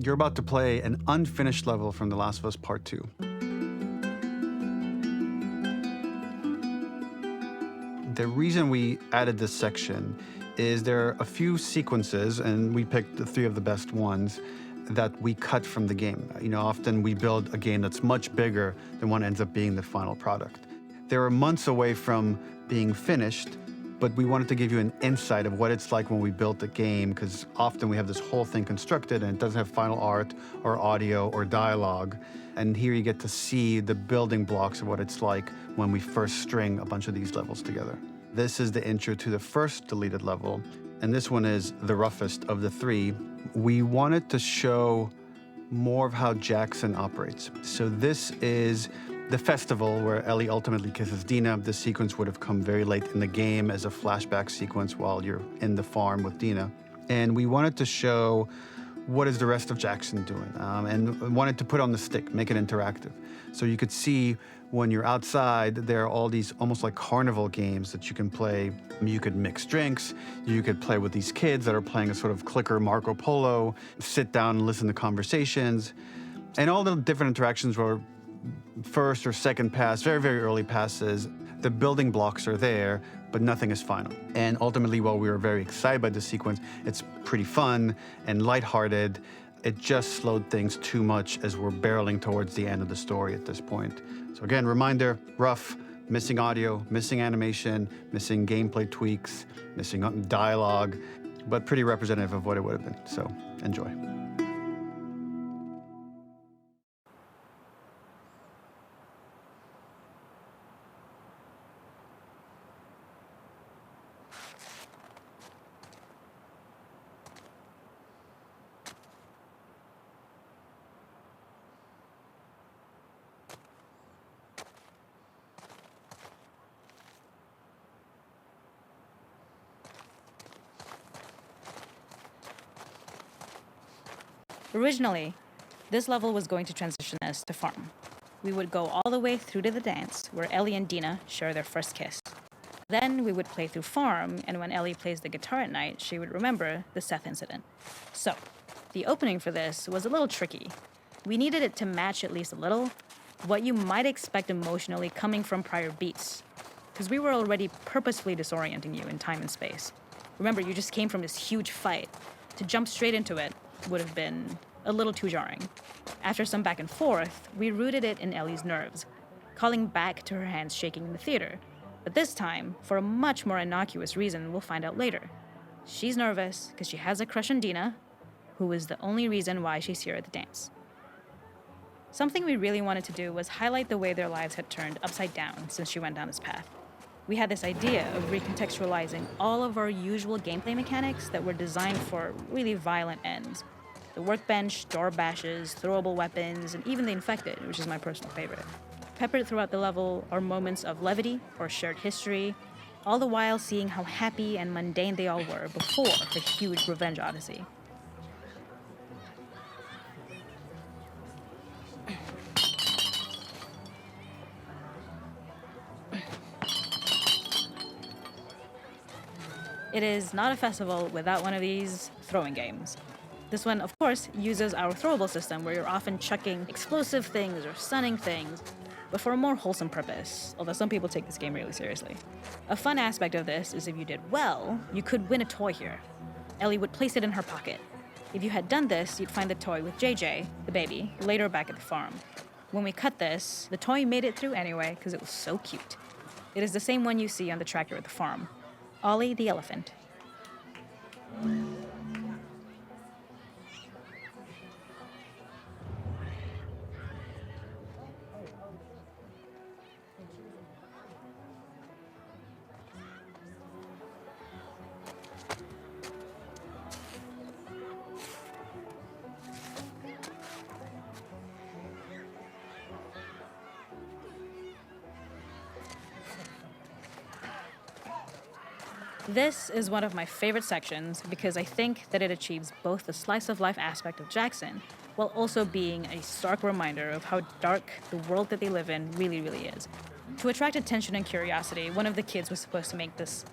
You're about to play an unfinished level from The Last of Us Part 2. The reason we added this section is there are a few sequences, and we picked the 3 of the best ones, that we cut from the game. Often we build a game that's much bigger than what ends up being the final product. They were months away from being finished, but we wanted to give you an insight of what it's like when we built the game, because often we have this whole thing constructed and it doesn't have final art or audio or dialogue. And here you get to see the building blocks of what it's like when we first string a bunch of these levels together. This is the intro to the first deleted level, and this one is the roughest of the 3. We wanted to show more of how Jackson operates. So this is the festival where Ellie ultimately kisses Dina. This sequence would have come very late in the game as a flashback sequence while you're in the farm with Dina. And we wanted to show what is the rest of Jackson doing, and wanted to put on the stick, make it interactive. So you could see when you're outside, there are all these almost like carnival games that you can play. You could mix drinks, you could play with these kids that are playing a sort of clicker Marco Polo, sit down and listen to conversations. And all the different interactions were first or second pass, very, very early passes. The building blocks are there, but nothing is final. And ultimately, while we were very excited by this sequence, it's pretty fun and lighthearted. It just slowed things too much as we're barreling towards the end of the story at this point. So again, reminder, rough, missing audio, missing animation, missing gameplay tweaks, missing dialogue, but pretty representative of what it would have been. So enjoy. Originally, this level was going to transition us to farm. We would go all the way through to the dance, where Ellie and Dina share their first kiss. Then we would play through farm, and when Ellie plays the guitar at night, she would remember the Seth incident. So, the opening for this was a little tricky. We needed it to match at least a little what you might expect emotionally coming from prior beats, because we were already purposefully disorienting you in time and space. Remember, you just came from this huge fight. To jump straight into it would have been a little too jarring. After some back and forth, we rooted it in Ellie's nerves, calling back to her hands shaking in the theater. But this time, for a much more innocuous reason we'll find out later. She's nervous because she has a crush on Dina, who is the only reason why she's here at the dance. Something we really wanted to do was highlight the way their lives had turned upside down since she went down this path. We had this idea of recontextualizing all of our usual gameplay mechanics that were designed for really violent ends. The workbench, door bashes, throwable weapons, and even the infected, which is my personal favorite. Peppered throughout the level are moments of levity or shared history, all the while seeing how happy and mundane they all were before her huge revenge odyssey. It is not a festival without one of these throwing games. This one, of course, uses our throwable system where you're often chucking explosive things or stunning things, but for a more wholesome purpose, although some people take this game really seriously. A fun aspect of this is if you did well, you could win a toy here. Ellie would place it in her pocket. If you had done this, you'd find the toy with JJ, the baby, later back at the farm. When we cut this, the toy made it through anyway because it was so cute. It is the same one you see on the tractor at the farm. Ollie the elephant. This is one of my favorite sections because I think that it achieves both the slice-of-life aspect of Jackson while also being a stark reminder of how dark the world that they live in really, really is. To attract attention and curiosity, one of the kids was supposed to make this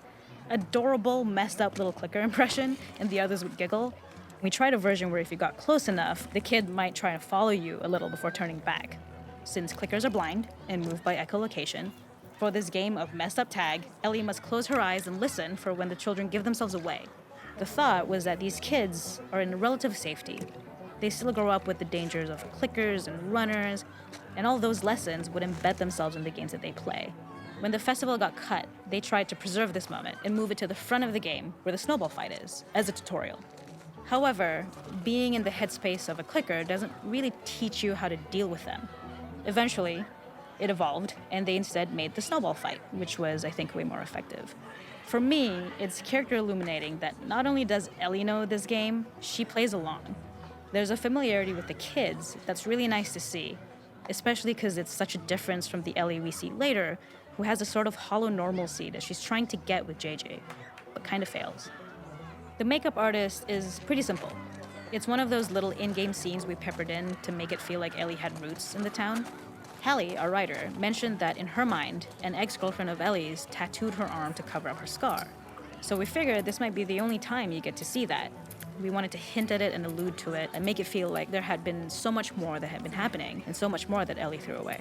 adorable, messed up little clicker impression, and the others would giggle. We tried a version where if you got close enough, the kid might try to follow you a little before turning back. Since clickers are blind and move by echolocation, for this game of messed up tag, Ellie must close her eyes and listen for when the children give themselves away. The thought was that these kids are in relative safety. They still grow up with the dangers of clickers and runners, and all those lessons would embed themselves in the games that they play. When the festival got cut, they tried to preserve this moment and move it to the front of the game where the snowball fight is, as a tutorial. However, being in the headspace of a clicker doesn't really teach you how to deal with them. Eventually, it evolved, and they instead made the snowball fight, which was, I think, way more effective. For me, it's character illuminating that not only does Ellie know this game, she plays along. There's a familiarity with the kids that's really nice to see, especially because it's such a difference from the Ellie we see later, who has a sort of hollow normalcy that she's trying to get with JJ, but kind of fails. The makeup artist is pretty simple. It's one of those little in-game scenes we peppered in to make it feel like Ellie had roots in the town. Hallie, our writer, mentioned that in her mind, an ex-girlfriend of Ellie's tattooed her arm to cover up her scar. So we figured this might be the only time you get to see that. We wanted to hint at it and allude to it and make it feel like there had been so much more that had been happening and so much more that Ellie threw away.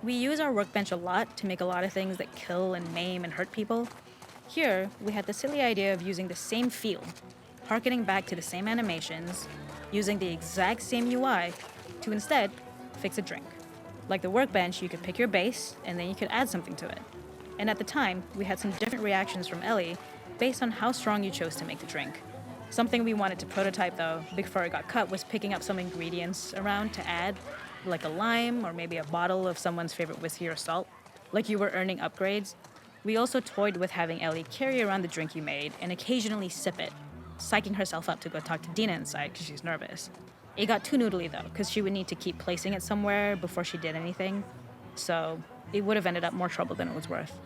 We use our workbench a lot to make a lot of things that kill and maim and hurt people. Here, we had the silly idea of using the same feel, harkening back to the same animations, using the exact same UI to instead fix a drink. Like the workbench, you could pick your base, and then you could add something to it. And at the time, we had some different reactions from Ellie based on how strong you chose to make the drink. Something we wanted to prototype, though, before it got cut, was picking up some ingredients around to add, like a lime or maybe a bottle of someone's favorite whiskey or salt, like you were earning upgrades. We also toyed with having Ellie carry around the drink you made and occasionally sip it, psyching herself up to go talk to Dina inside because she's nervous. It got too noodly though, because she would need to keep placing it somewhere before she did anything, so it would have ended up more trouble than it was worth.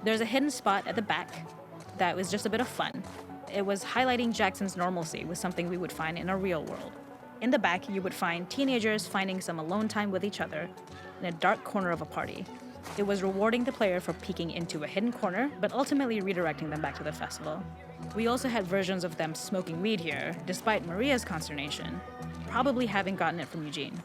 There's a hidden spot at the back that was just a bit of fun. It was highlighting Jackson's normalcy with something we would find in a real world. In the back, you would find teenagers finding some alone time with each other in a dark corner of a party. It was rewarding the player for peeking into a hidden corner, but ultimately redirecting them back to the festival. We also had versions of them smoking weed here, despite Maria's consternation, probably having gotten it from Eugene.